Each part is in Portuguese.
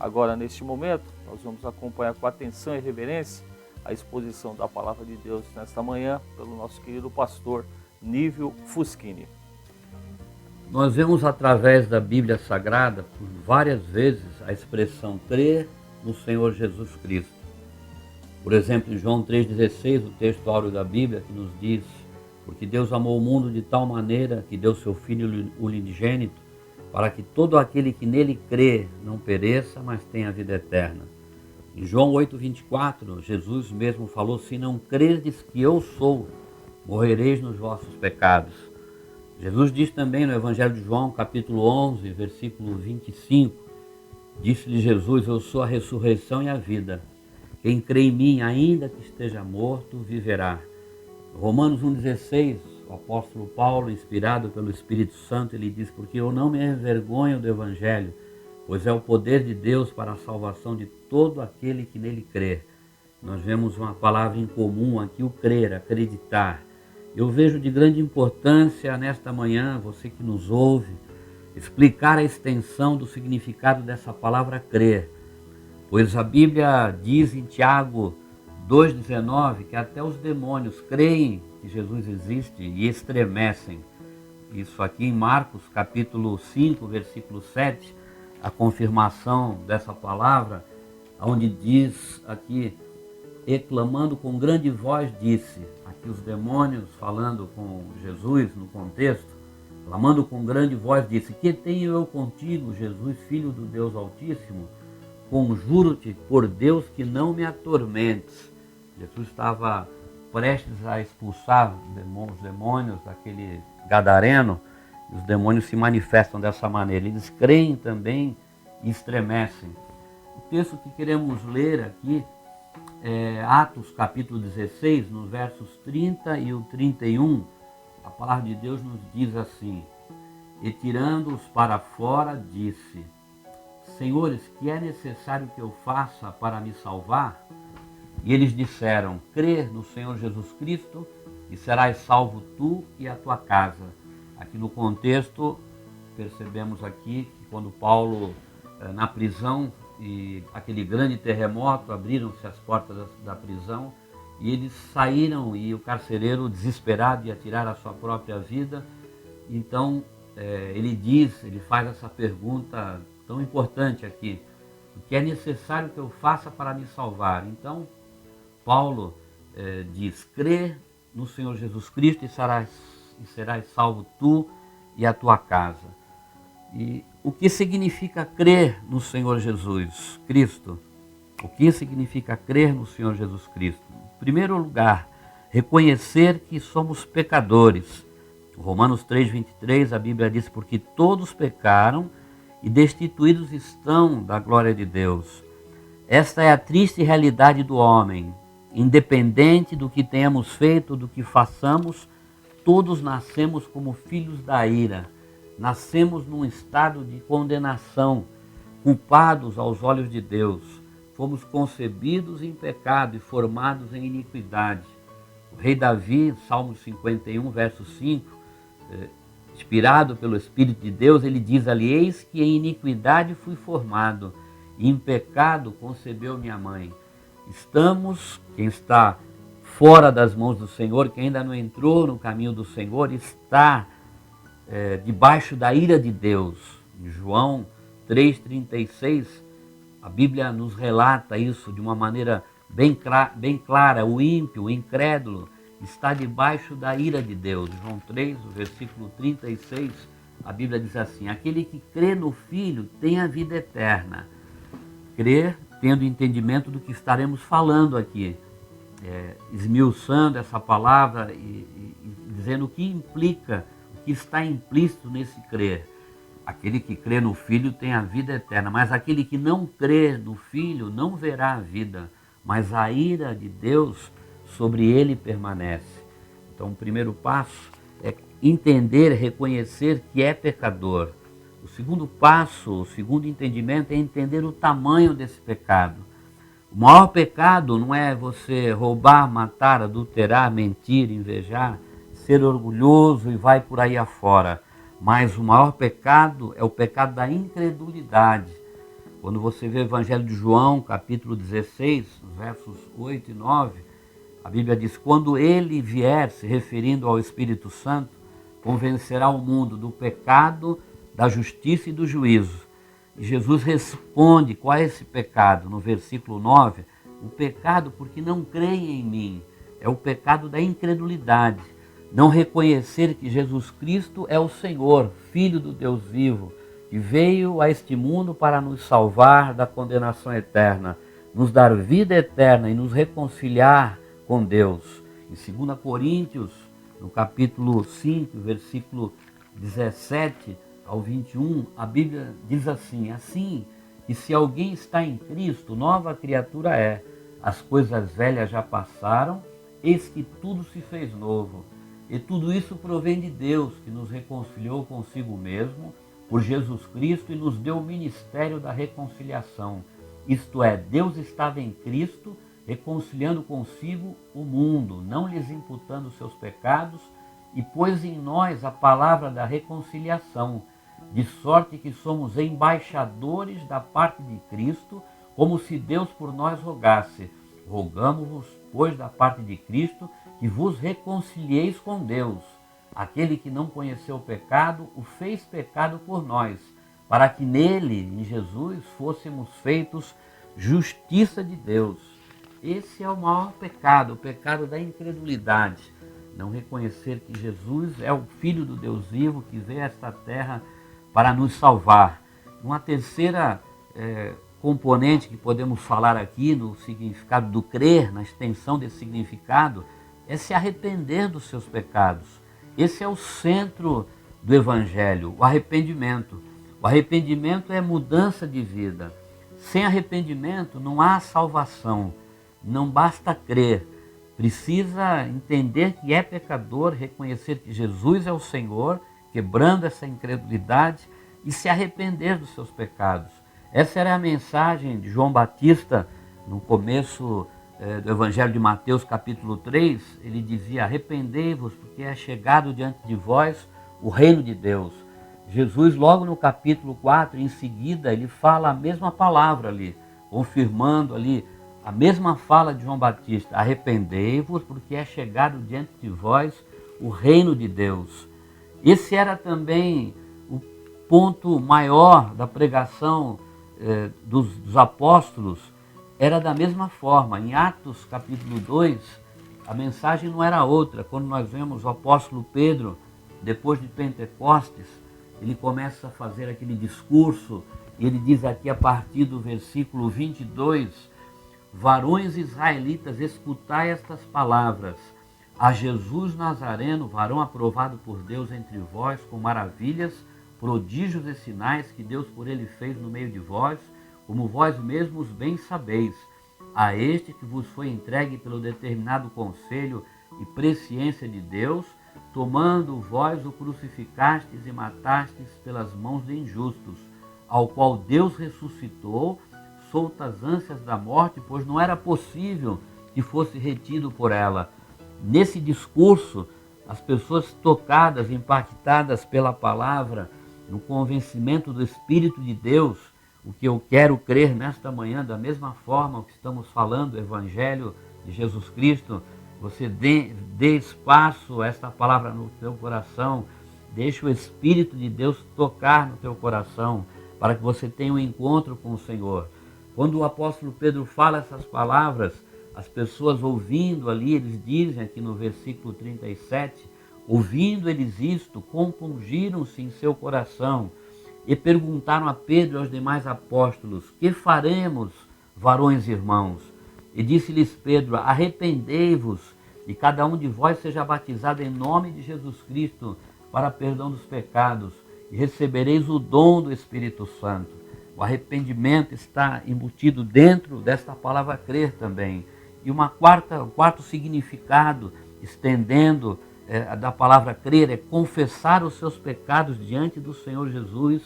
Agora, neste momento, nós vamos acompanhar com atenção e reverência a exposição da Palavra de Deus nesta manhã pelo nosso querido pastor Nívio Fuschini. Nós vemos através da Bíblia Sagrada, por várias vezes, a expressão crer no Senhor Jesus Cristo. Por exemplo, em João 3,16, o texto áureo da Bíblia, que nos diz: porque Deus amou o mundo de tal maneira que deu seu Filho unigênito, para que todo aquele que nele crê não pereça, mas tenha vida eterna. Em João 8,24, Jesus mesmo falou: se não crerdes que eu sou, morrereis nos vossos pecados. Jesus diz também no Evangelho de João, capítulo 11, versículo 25, disse-lhe Jesus: eu sou a ressurreição e a vida. Quem crê em mim, ainda que esteja morto, viverá. Romanos 1,16, o apóstolo Paulo, inspirado pelo Espírito Santo, ele diz: porque eu não me envergonho do Evangelho, pois é o poder de Deus para a salvação de todo aquele que nele crê. Nós vemos uma palavra em comum aqui, o crer, acreditar. Eu vejo de grande importância nesta manhã, você que nos ouve, explicar a extensão do significado dessa palavra crer. Pois a Bíblia diz em Tiago 2,19 que até os demônios creem que Jesus existe e estremecem. Isso aqui em Marcos capítulo 5, versículo 7, a confirmação dessa palavra, onde diz aqui: e clamando com grande voz disse, aqui os demônios falando com Jesus no contexto, clamando com grande voz disse: que tenho eu contigo, Jesus, Filho do Deus Altíssimo? Conjuro-te por Deus que não me atormentes. Jesus estava prestes a expulsar os demônios daquele gadareno, e os demônios se manifestam dessa maneira. Eles creem também e estremecem. O texto que queremos ler aqui é Atos capítulo 16, nos versos 30 e o 31, a palavra de Deus nos diz assim: e tirando-os para fora, disse: Senhores, que é necessário que eu faça para me salvar? E eles disseram: crê no Senhor Jesus Cristo e serás salvo tu e a tua casa. Aqui no contexto, percebemos aqui que quando Paulo, na prisão, e aquele grande terremoto, abriram-se as portas da prisão e eles saíram, e o carcereiro, desesperado, ia tirar a sua própria vida. Então ele faz essa pergunta tão importante aqui: o que é necessário que eu faça para me salvar? Então Paulo diz: crê no Senhor Jesus Cristo e serás salvo tu e a tua casa. E o que significa crer no Senhor Jesus Cristo? O que significa crer no Senhor Jesus Cristo? Em primeiro lugar, reconhecer que somos pecadores. Romanos 3,23, a Bíblia diz: porque todos pecaram e destituídos estão da glória de Deus. Esta é a triste realidade do homem. Independente do que tenhamos feito, do que façamos, todos nascemos como filhos da ira. Nascemos num estado de condenação, culpados aos olhos de Deus. Fomos concebidos em pecado e formados em iniquidade. O rei Davi, Salmo 51, verso 5, inspirado pelo Espírito de Deus, ele diz ali: eis que em iniquidade fui formado, e em pecado concebeu minha mãe. Quem está fora das mãos do Senhor, quem ainda não entrou no caminho do Senhor, está debaixo da ira de Deus. Em João 3,36, a Bíblia nos relata isso de uma maneira bem clara. O ímpio, o incrédulo, está debaixo da ira de Deus. João 3, o versículo 36, a Bíblia diz assim: aquele que crê no Filho tem a vida eterna. Crer tendo entendimento do que estaremos falando aqui, esmiuçando essa palavra e dizendo o que implica, o que está implícito nesse crer. Aquele que crê no Filho tem a vida eterna, mas aquele que não crê no Filho não verá a vida, mas a ira de Deus sobre ele permanece. Então, o primeiro passo é entender, reconhecer que é pecador. O segundo passo, o segundo entendimento é entender o tamanho desse pecado. O maior pecado não é você roubar, matar, adulterar, mentir, invejar, ser orgulhoso e vai por aí afora. Mas o maior pecado é o pecado da incredulidade. Quando você vê o Evangelho de João, capítulo 16, versos 8 e 9, a Bíblia diz: quando ele vier, se referindo ao Espírito Santo, convencerá o mundo do pecado, da justiça e do juízo. E Jesus responde qual é esse pecado. No versículo 9, o pecado porque não creem em mim, é o pecado da incredulidade. Não reconhecer que Jesus Cristo é o Senhor, Filho do Deus vivo, que veio a este mundo para nos salvar da condenação eterna, nos dar vida eterna e nos reconciliar com Deus. Em 2 Coríntios, no capítulo 5, versículo 17 ao 21, a Bíblia diz assim que se alguém está em Cristo, nova criatura é. As coisas velhas já passaram, eis que tudo se fez novo. E tudo isso provém de Deus, que nos reconciliou consigo mesmo, por Jesus Cristo, e nos deu o ministério da reconciliação. Isto é, Deus estava em Cristo, reconciliando consigo o mundo, não lhes imputando seus pecados, e pôs em nós a palavra da reconciliação, de sorte que somos embaixadores da parte de Cristo, como se Deus por nós rogasse. Rogamo-vos, pois, da parte de Cristo, que vos reconcilieis com Deus. Aquele que não conheceu o pecado, o fez pecado por nós, para que nele, em Jesus, fôssemos feitos justiça de Deus. Esse é o maior pecado, o pecado da incredulidade. Não reconhecer que Jesus é o Filho do Deus vivo, que veio a esta terra para nos salvar. Uma terceira componente que podemos falar aqui no significado do crer, na extensão desse significado, é se arrepender dos seus pecados. Esse é o centro do Evangelho, o arrependimento. O arrependimento é mudança de vida. Sem arrependimento não há salvação. Não basta crer. Precisa entender que é pecador, reconhecer que Jesus é o Senhor, quebrando essa incredulidade e se arrepender dos seus pecados. Essa era a mensagem de João Batista no começo do Evangelho de Mateus, capítulo 3. Ele dizia: arrependei-vos, porque é chegado diante de vós o reino de Deus. Jesus, logo no capítulo 4, em seguida, ele fala a mesma palavra ali, confirmando ali a mesma fala de João Batista: arrependei-vos, porque é chegado diante de vós o reino de Deus. Esse era também o ponto maior da pregação dos apóstolos. Era da mesma forma. Em Atos capítulo 2, a mensagem não era outra. Quando nós vemos o apóstolo Pedro, depois de Pentecostes, ele começa a fazer aquele discurso, e ele diz aqui a partir do versículo 22, varões israelitas, escutai estas palavras. A Jesus Nazareno, varão aprovado por Deus entre vós, com maravilhas, prodígios e sinais que Deus por ele fez no meio de vós, como vós mesmos bem sabeis. A este que vos foi entregue pelo determinado conselho e presciência de Deus, tomando vós o crucificastes e matastes pelas mãos de injustos, ao qual Deus ressuscitou, soltas ânsias da morte, pois não era possível que fosse retido por ela. Nesse discurso, as pessoas tocadas, impactadas pela palavra, no convencimento do Espírito de Deus, o que eu quero crer nesta manhã, da mesma forma que estamos falando, o Evangelho de Jesus Cristo, você dê espaço a esta palavra no teu coração, deixe o Espírito de Deus tocar no teu coração, para que você tenha um encontro com o Senhor. Quando o apóstolo Pedro fala essas palavras, as pessoas ouvindo ali, eles dizem aqui no versículo 37, ouvindo eles isto, compungiram-se em seu coração e perguntaram a Pedro e aos demais apóstolos: que faremos, varões irmãos? E disse-lhes Pedro: arrependei-vos e cada um de vós seja batizado em nome de Jesus Cristo para perdão dos pecados e recebereis o dom do Espírito Santo. O arrependimento está embutido dentro desta palavra crer também. E um quarto significado, estendendo da palavra crer, é confessar os seus pecados diante do Senhor Jesus,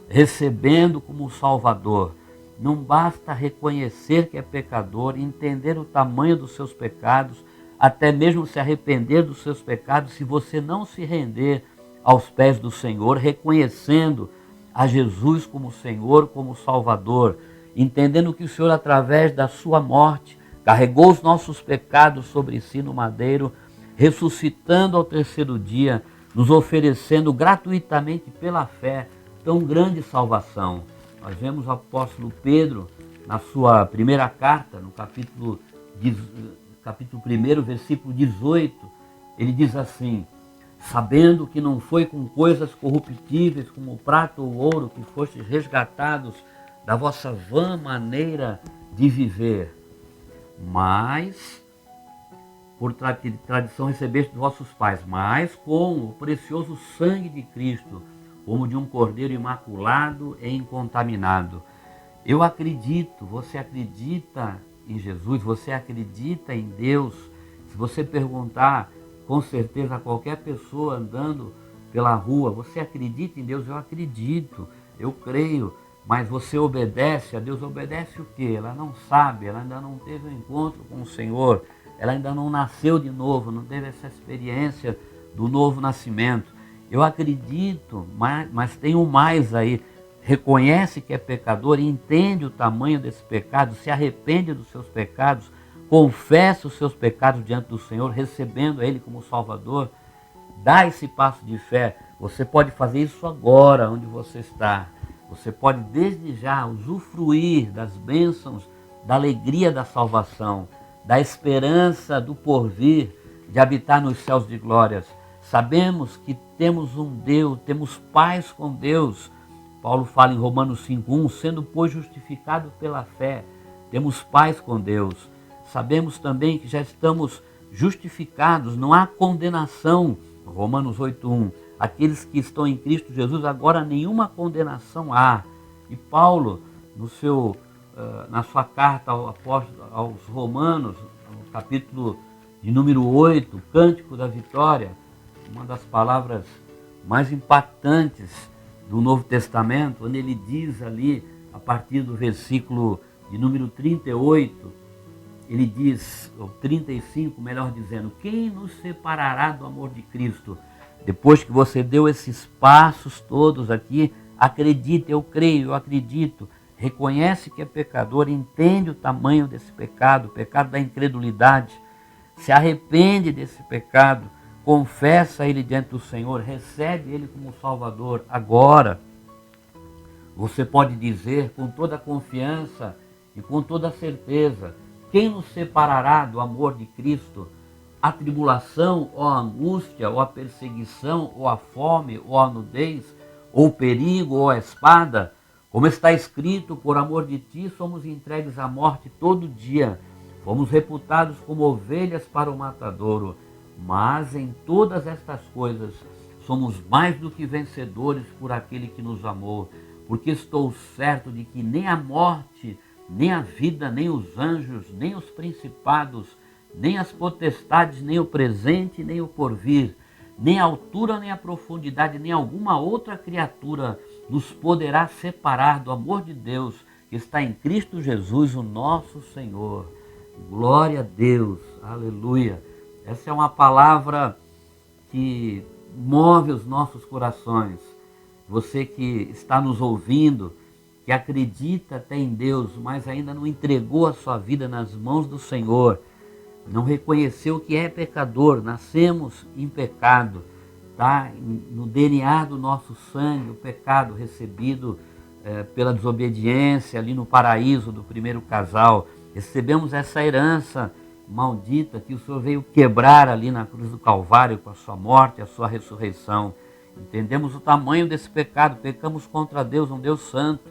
recebendo como Salvador. Não basta reconhecer que é pecador, entender o tamanho dos seus pecados, até mesmo se arrepender dos seus pecados, se você não se render aos pés do Senhor, reconhecendo a Jesus como Senhor, como Salvador, entendendo que o Senhor, através da sua morte, carregou os nossos pecados sobre si no madeiro, ressuscitando ao terceiro dia, nos oferecendo gratuitamente pela fé tão grande salvação. Nós vemos o apóstolo Pedro, na sua primeira carta, no capítulo 1, versículo 18, ele diz assim: sabendo que não foi com coisas corruptíveis como prata ou ouro que fostes resgatados da vossa vã maneira de viver, mas por tradição recebeste dos vossos pais, mas com o precioso sangue de Cristo, como de um cordeiro imaculado e incontaminado. Eu acredito, você acredita em Jesus, você acredita em Deus? Se você perguntar, com certeza, a qualquer pessoa andando pela rua, você acredita em Deus? Eu acredito, eu creio. Mas você obedece a Deus? Obedece o quê? Ela não sabe, ela ainda não teve um encontro com o Senhor, ela ainda não nasceu de novo, não teve essa experiência do novo nascimento. Eu acredito, mas tem um mais aí. Reconhece que é pecador, entende o tamanho desse pecado, se arrepende dos seus pecados, confessa os seus pecados diante do Senhor, recebendo a Ele como Salvador, dá esse passo de fé. Você pode fazer isso agora, onde você está. Você pode desde já usufruir das bênçãos, da alegria da salvação, da esperança do porvir, de habitar nos céus de glórias. Sabemos que temos um Deus, temos paz com Deus. Paulo fala em Romanos 5:1, sendo, pois, justificado pela fé, temos paz com Deus. Sabemos também que já estamos justificados, não há condenação. Romanos 8:1, aqueles que estão em Cristo Jesus, agora nenhuma condenação há. E Paulo, na sua carta aos Romanos, no capítulo de número 8, Cântico da Vitória, uma das palavras mais impactantes do Novo Testamento, onde ele diz ali, a partir do versículo de número 38, ele diz, ou 35, melhor dizendo, quem nos separará do amor de Cristo? Depois que você deu esses passos todos aqui, acredita, eu creio, eu acredito, reconhece que é pecador, entende o tamanho desse pecado, o pecado da incredulidade, se arrepende desse pecado, confessa ele diante do Senhor, recebe ele como Salvador. Agora, você pode dizer com toda a confiança e com toda a certeza, quem nos separará do amor de Cristo? A tribulação, ou a angústia, ou a perseguição, ou a fome, ou a nudez, ou o perigo, ou a espada? Como está escrito, por amor de ti somos entregues à morte todo dia, fomos reputados como ovelhas para o matadouro. Mas em todas estas coisas somos mais do que vencedores por aquele que nos amou, porque estou certo de que nem a morte, nem a vida, nem os anjos, nem os principados, nem as potestades, nem o presente, nem o porvir, nem a altura, nem a profundidade, nem alguma outra criatura nos poderá separar do amor de Deus que está em Cristo Jesus, o nosso Senhor. Glória a Deus, aleluia. Essa é uma palavra que move os nossos corações. Você que está nos ouvindo, que acredita até em Deus, mas ainda não entregou a sua vida nas mãos do Senhor, não reconheceu que é pecador, nascemos em pecado, tá? No DNA do nosso sangue, o pecado recebido pela desobediência ali no paraíso do primeiro casal. Recebemos essa herança maldita que o Senhor veio quebrar ali na cruz do Calvário com a sua morte e a sua ressurreição. Entendemos o tamanho desse pecado, pecamos contra Deus, um Deus santo.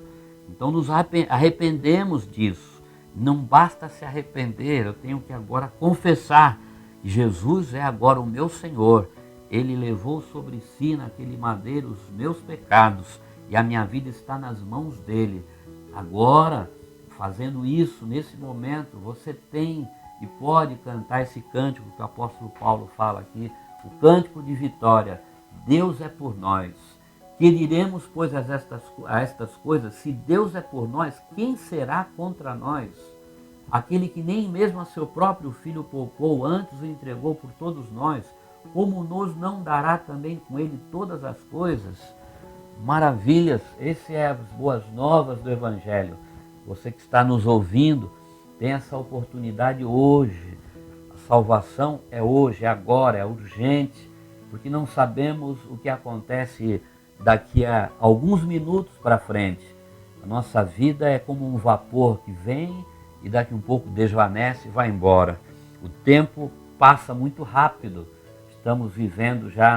Então nos arrependemos disso. Não basta se arrepender, eu tenho que agora confessar que Jesus é agora o meu Senhor. Ele levou sobre si naquele madeiro os meus pecados e a minha vida está nas mãos dele. Agora, fazendo isso, nesse momento, você tem e pode cantar esse cântico que o apóstolo Paulo fala aqui, o cântico de vitória. Deus é por nós. Que diremos, pois, a estas coisas? Se Deus é por nós, quem será contra nós? Aquele que nem mesmo a seu próprio Filho poupou, antes o entregou por todos nós, como nos não dará também com ele todas as coisas? maravilhas. Esse é as boas novas do Evangelho. Você que está nos ouvindo, tem essa oportunidade hoje. A salvação é hoje, é agora, é urgente, porque não sabemos o que acontece daqui a alguns minutos para frente. A nossa vida é como um vapor que vem e daqui um pouco desvanece e vai embora. O tempo passa muito rápido. Estamos vivendo já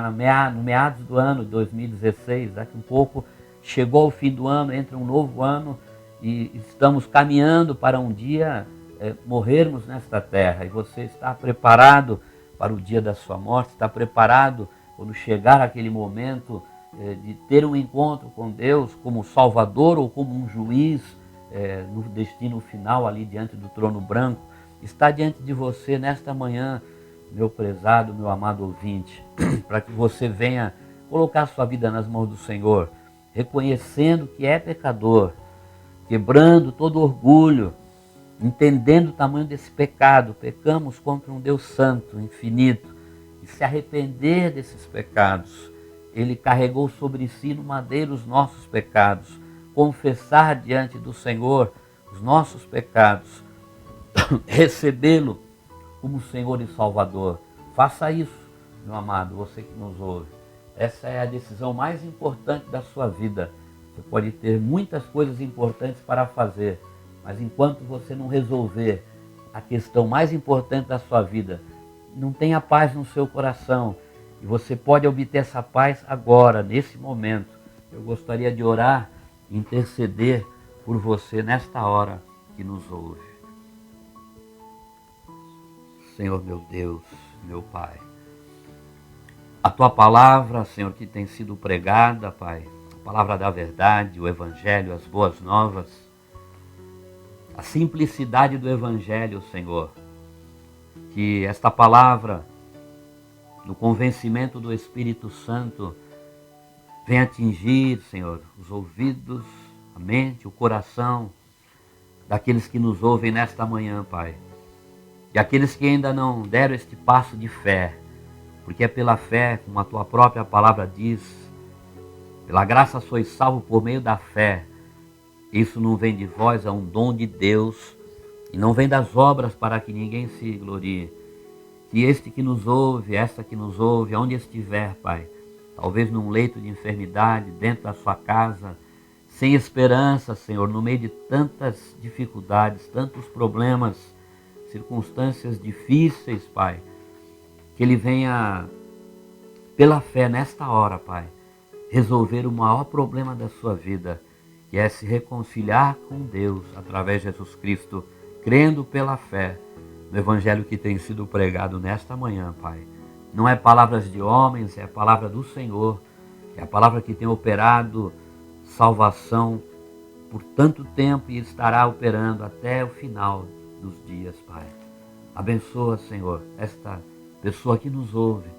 no meados do ano de 2016. Daqui um pouco chegou o fim do ano, entra um novo ano e estamos caminhando para um dia morrermos nesta terra. E você está preparado para o dia da sua morte? Está preparado quando chegar aquele momento de ter um encontro com Deus como Salvador ou como um juiz no destino final ali diante do trono branco? Está diante de você nesta manhã, meu prezado, meu amado ouvinte, para que você venha colocar sua vida nas mãos do Senhor, reconhecendo que é pecador, quebrando todo orgulho, entendendo o tamanho desse pecado. Pecamos contra um Deus santo, infinito, e se arrepender desses pecados. Ele carregou sobre si no madeiro os nossos pecados. Confessar diante do Senhor os nossos pecados, recebê-lo como Senhor e Salvador. Faça isso, meu amado, você que nos ouve. Essa é a decisão mais importante da sua vida. Você pode ter muitas coisas importantes para fazer, mas enquanto você não resolver a questão mais importante da sua vida, não tenha paz no seu coração. E você pode obter essa paz agora, nesse momento. Eu gostaria de orar, interceder por você nesta hora que nos ouve. Senhor meu Deus, meu Pai, a Tua palavra, Senhor, que tem sido pregada, Pai, a palavra da verdade, o Evangelho, as boas novas, a simplicidade do Evangelho, Senhor, que esta palavra, no convencimento do Espírito Santo, venha atingir, Senhor, os ouvidos, a mente, o coração daqueles que nos ouvem nesta manhã, Pai. E aqueles que ainda não deram este passo de fé, porque é pela fé, como a Tua própria palavra diz, pela graça sois salvos por meio da fé. Isso não vem de vós, é um dom de Deus, e não vem das obras para que ninguém se glorie. Que este que nos ouve, esta que nos ouve, onde estiver, Pai, talvez num leito de enfermidade, dentro da sua casa, sem esperança, Senhor, no meio de tantas dificuldades, tantos problemas, circunstâncias difíceis, Pai, que ele venha, pela fé, nesta hora, Pai, resolver o maior problema da sua vida, que é se reconciliar com Deus através de Jesus Cristo, crendo pela fé no Evangelho que tem sido pregado nesta manhã, Pai. Não é palavras de homens, é a palavra do Senhor, é a palavra que tem operado salvação por tanto tempo e estará operando até o final dos dias, Pai. Abençoa, Senhor, esta pessoa que nos ouve,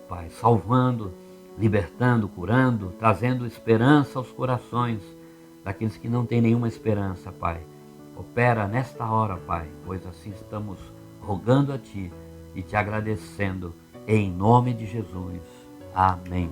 Pai, salvando, libertando, curando, trazendo esperança aos corações daqueles que não têm nenhuma esperança, Pai. Opera nesta hora, Pai, pois assim estamos rogando a Ti e Te agradecendo, em nome de Jesus. Amém.